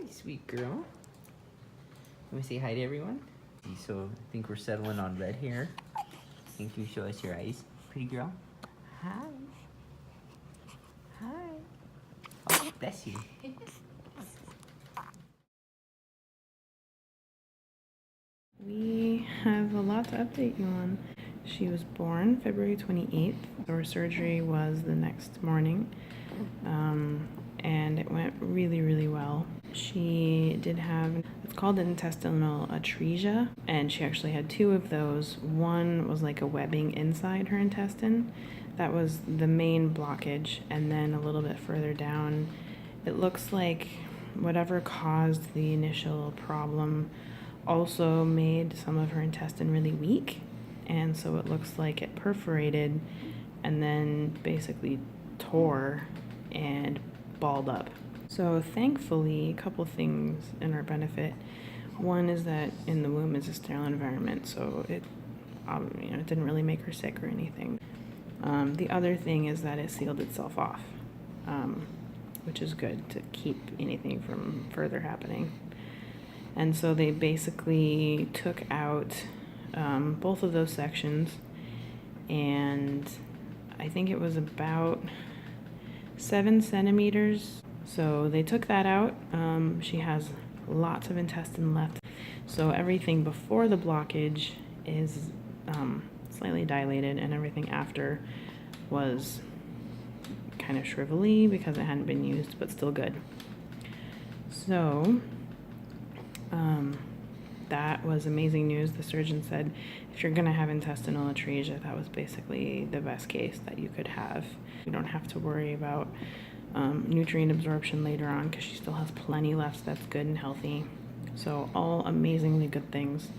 Hi, sweet girl. Let me say hi to everyone. So I think we're settling on red hair. Think you show us your eyes, pretty girl. Hi. Hi. Oh, bless you. We have a lot to update you on. She was born February 28th. Her surgery was the next morning, and it went really, really well. She did have, it's called intestinal atresia, and she actually had two of those. One was like a webbing inside her intestine. That was the main blockage, and then a little bit further down, it looks like whatever caused the initial problem also made some of her intestine really weak, and so it looks like it perforated and then basically tore and balled up. So thankfully, a couple things in our benefit. One is that in the womb is a sterile environment, so it it didn't really make her sick or anything. The other thing is that it sealed itself off, which is good to keep anything from further happening. And so they basically took out both of those sections, and I think it was about 7 centimeters. So they took that out. She has lots of intestine left. So everything before the blockage is slightly dilated, and everything after was kind of shrivelly because it hadn't been used, but still good. So that was amazing news. The surgeon said if you're going to have intestinal atresia, that was basically the best case that you could have. You don't have to worry about nutrient absorption later on because she still has plenty left that's good and healthy. So all amazingly good things.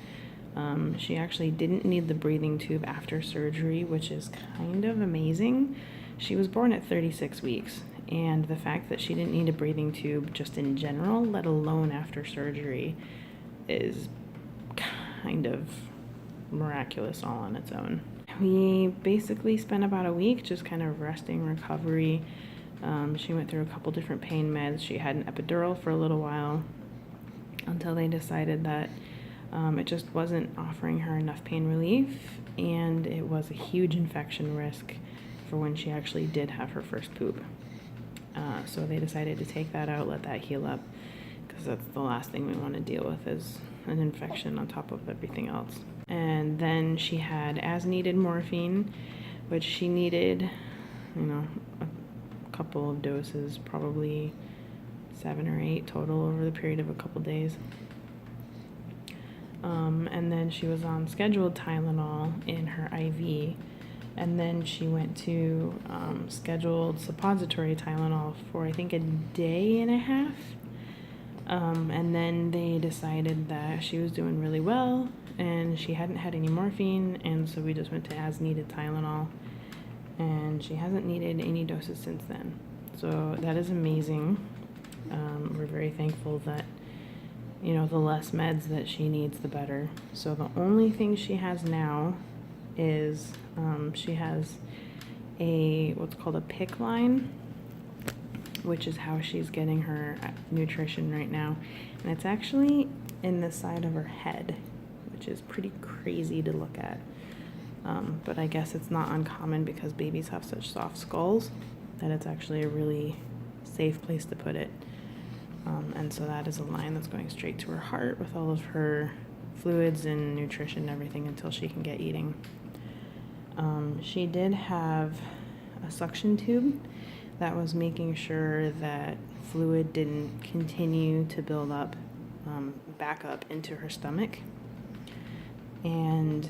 She actually didn't need the breathing tube after surgery, which is kind of amazing. She was born at 36 weeks, and the fact that she didn't need a breathing tube just in general, let alone after surgery, is kind of miraculous all on its own. We basically spent about a week just kind of resting, recovery. She went through a couple different pain meds. She had an epidural for a little while until they decided that it just wasn't offering her enough pain relief, and it was a huge infection risk for when she actually did have her first poop. So they decided to take that out, let that heal up, because that's the last thing we want to deal with is an infection on top of everything else. And then she had as needed morphine, which she needed, a couple of doses, probably 7 or 8 total over the period of a couple days. And then she was on scheduled Tylenol in her IV, and then she went to scheduled suppository Tylenol for I think a day and a half. And then they decided that she was doing really well and she hadn't had any morphine, and so we just went to as needed Tylenol, and she hasn't needed any doses since then. So that is amazing. We're very thankful that the less meds that she needs, the better. So the only thing she has now is she has what's called a PICC line, which is how she's getting her nutrition right now. And it's actually in the side of her head, which is pretty crazy to look at. But I guess it's not uncommon because babies have such soft skulls that it's actually a really safe place to put it. And so that is a line that's going straight to her heart with all of her fluids and nutrition and everything until she can get eating. She did have a suction tube that was making sure that fluid didn't continue to build up, back up into her stomach. And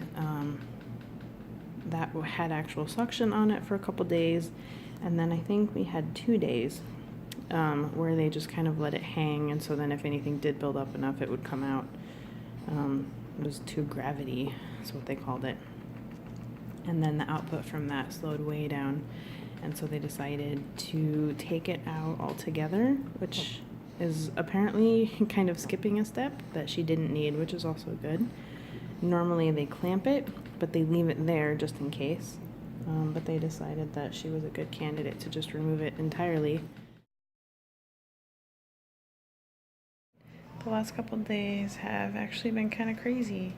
that had actual suction on it for a couple days. And then I think we had 2 days where they just kind of let it hang, and so then if anything did build up enough, it would come out. It was to gravity, is what they called it. And then the output from that slowed way down, and so they decided to take it out altogether, which is apparently kind of skipping a step that she didn't need, which is also good. Normally they clamp it, but they leave it there just in case. But they decided that she was a good candidate to just remove it entirely. The last couple of days have actually been kind of crazy.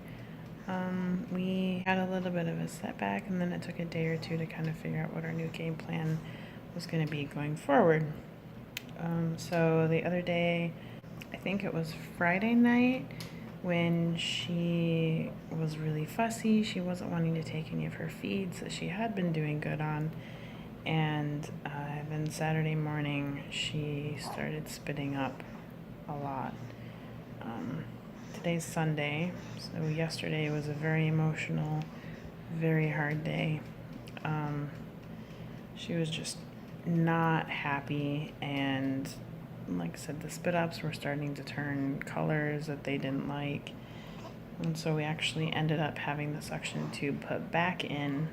We had a little bit of a setback, and then it took a day or two to kind of figure out what our new game plan was going to be going forward. So the other day, I think it was Friday night, when she was really fussy, she wasn't wanting to take any of her feeds that she had been doing good on. And then Saturday morning, she started spitting up a lot. Today's Sunday, so yesterday was a very emotional, very hard day. She was just not happy, and like I said, the spit ups were starting to turn colors that they didn't like. And so we actually ended up having the suction tube put back in,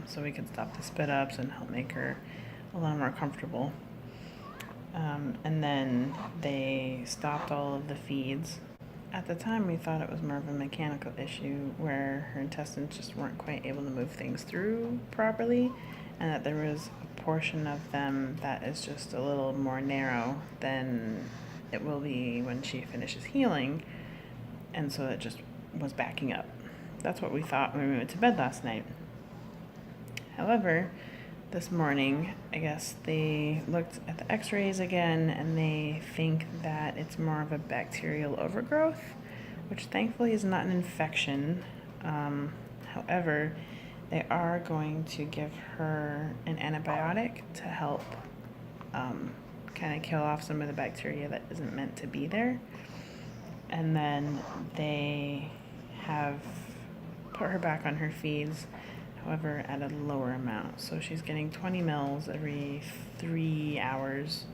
so we could stop the spit ups and help make her a lot more comfortable. And then they stopped all of the feeds. At the time, we thought it was more of a mechanical issue where her intestines just weren't quite able to move things through properly, and that there was a portion of them that is just a little more narrow than it will be when she finishes healing, and so it just was backing up. That's what we thought when we went to bed last night. However, this morning, I guess they looked at the x-rays again, and they think that it's more of a bacterial overgrowth, which thankfully is not an infection. However, they are going to give her an antibiotic to help kind of kill off some of the bacteria that isn't meant to be there. And then they have put her back on her feeds, however, at a lower amount. So she's getting 20 mils every 3 hours.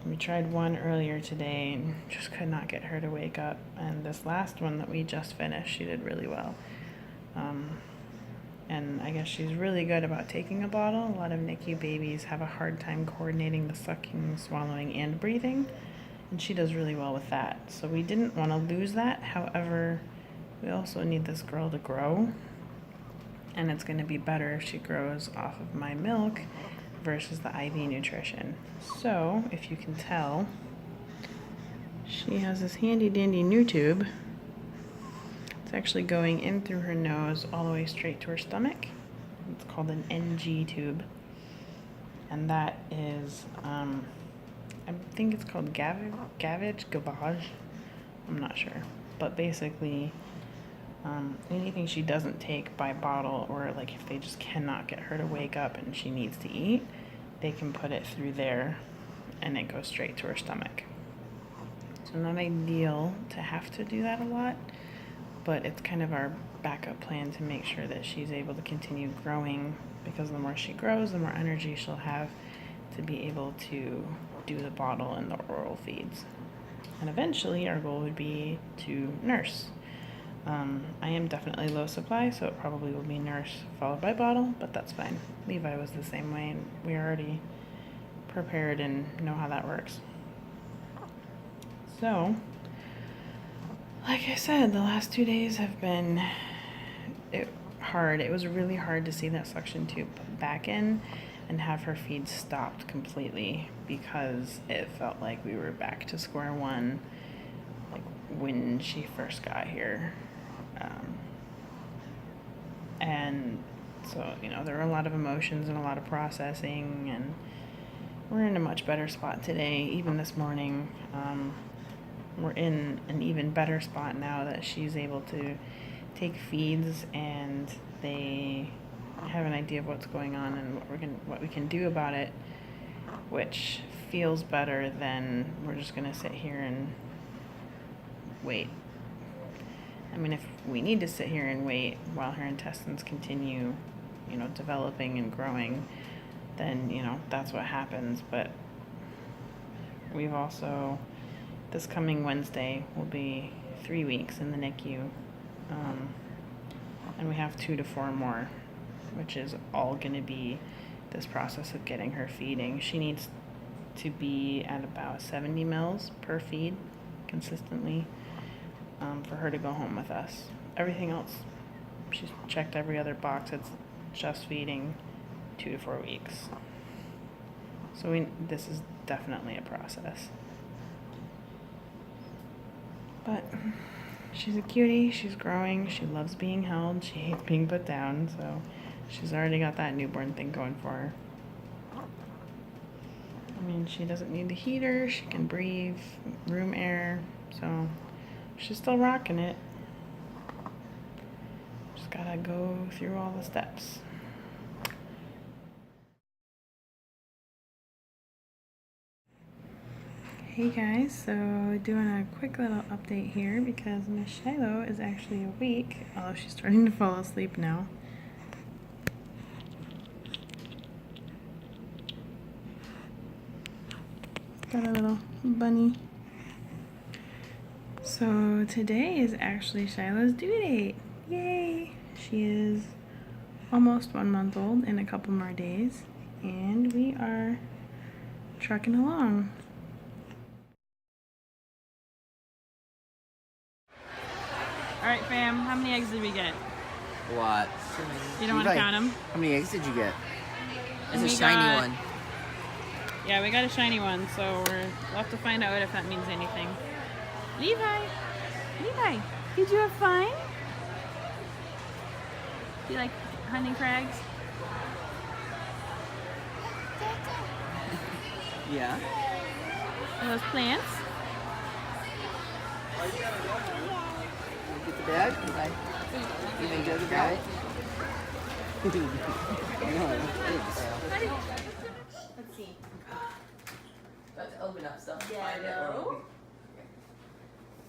We tried one earlier today and just could not get her to wake up. And this last one that we just finished, she did really well. And I guess she's really good about taking a bottle. A lot of NICU babies have a hard time coordinating the sucking, swallowing, and breathing. And she does really well with that. So we didn't want to lose that. However, we also need this girl to grow, and it's going to be better if she grows off of my milk versus the IV nutrition. So, if you can tell, she has this handy dandy new tube. It's actually going in through her nose all the way straight to her stomach. It's called an NG tube, and that is, I think it's called gavage. I'm not sure, but basically, anything she doesn't take by bottle, or like if they just cannot get her to wake up and she needs to eat, they can put it through there and it goes straight to her stomach. So not ideal to have to do that a lot, but it's kind of our backup plan to make sure that she's able to continue growing, because the more she grows, the more energy she'll have to be able to do the bottle and the oral feeds. And eventually our goal would be to nurse. I am definitely low supply, so it probably will be nurse followed by bottle, but that's fine. Levi was the same way, and we already prepared and know how that works. So, like I said, the last 2 days have been hard. It was really hard to see that suction tube put back in and have her feed stopped completely, because it felt like we were back to square one, like when she first got here. And so, there were a lot of emotions and a lot of processing, and we're in a much better spot today. Even this morning, we're in an even better spot now that she's able to take feeds, and they have an idea of what's going on and what we can do about it, which feels better than we're just going to sit here and wait. I mean, if we need to sit here and wait while her intestines continue, developing and growing, then, that's what happens. But we've also, this coming Wednesday will be 3 weeks in the NICU, and we have 2 to 4 more, which is all going to be this process of getting her feeding. She needs to be at about 70 mils per feed consistently, for her to go home with us. Everything else, she's checked every other box. It's just feeding 2 to 4 weeks. So this is definitely a process. But she's a cutie, she's growing, she loves being held, she hates being put down, so she's already got that newborn thing going for her. I mean, she doesn't need the heater, she can breathe, room air, so she's still rocking it. Just gotta go through all the steps. Hey guys, so doing a quick little update here because Miss Shiloh is actually awake, although she's starting to fall asleep now. Got a little bunny. So today is actually Shiloh's due date. Yay! She is almost 1 month old in a couple more days, and we are trucking along. Alright fam, how many eggs did we get? A lot. You don't want to count them? How many eggs did you get? It's a We shiny one. Yeah, we got a shiny one, so we'll have to find out if that means anything. Levi! Levi! Did you have fun? Do you like hunting crags? Yeah. Are those plants? Get the bag? You think go to the bag? Let's see. Let's open up something. Yellow.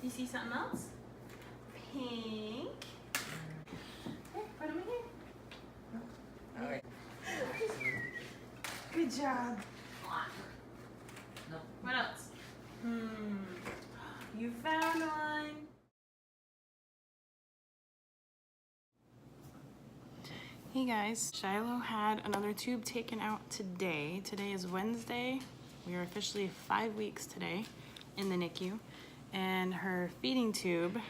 You see something else? Pink. Here, put them in here. Alright. Good job. No. What else? You found one. Hey guys, Shiloh had another tube taken out today. Today is Wednesday. We are officially 5 weeks today in the NICU. And her feeding tube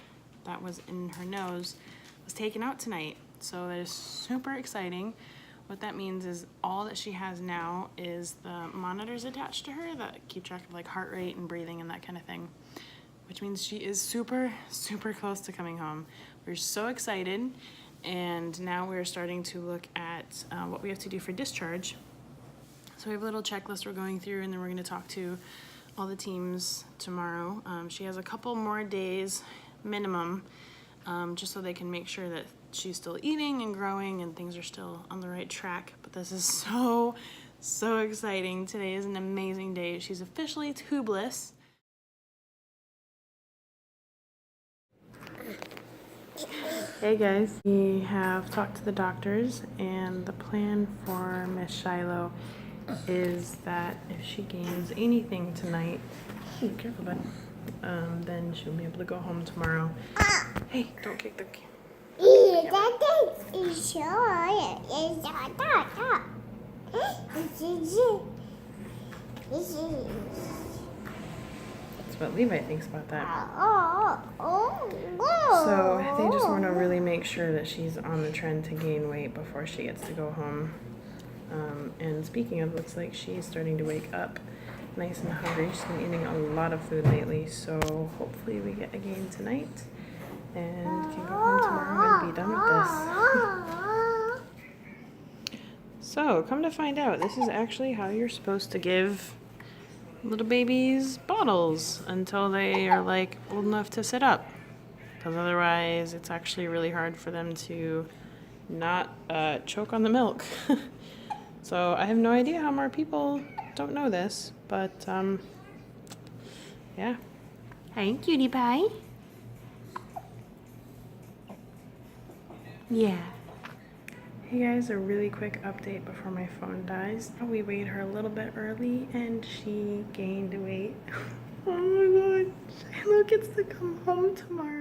that was in her nose was taken out tonight. So that is super exciting. What that means is all that she has now is the monitors attached to her that keep track of like heart rate and breathing and that kind of thing. Which means she is super, super close to coming home. We're so excited. And now we're starting to look at what we have to do for discharge. So we have a little checklist we're going through, and then we're going to talk to all the teams tomorrow. She has a couple more days minimum, just so they can make sure that she's still eating and growing and things are still on the right track. But this is so, so exciting. Today is an amazing day. She's officially tubeless. Hey guys, we have talked to the doctors, and the plan for Miss Shiloh is that if she gains anything tonight, careful bud, then she'll be able to go home tomorrow. Hey, don't kick the That's what Levi thinks about that. So they just want to really make sure that she's on the trend to gain weight before she gets to go home. And speaking of, looks like she's starting to wake up nice and hungry. She's been eating a lot of food lately, so hopefully we get a gain tonight and can go home tomorrow and be done with this. So, come to find out, this is actually how you're supposed to give little babies bottles until they are like old enough to sit up, because otherwise it's actually really hard for them to not choke on the milk. So I have no idea how more people don't know this, but yeah. Hey, cutie pie. Yeah. Hey guys, a really quick update before my phone dies. We weighed her a little bit early and she gained weight. Oh my god, Shiloh gets to come home tomorrow.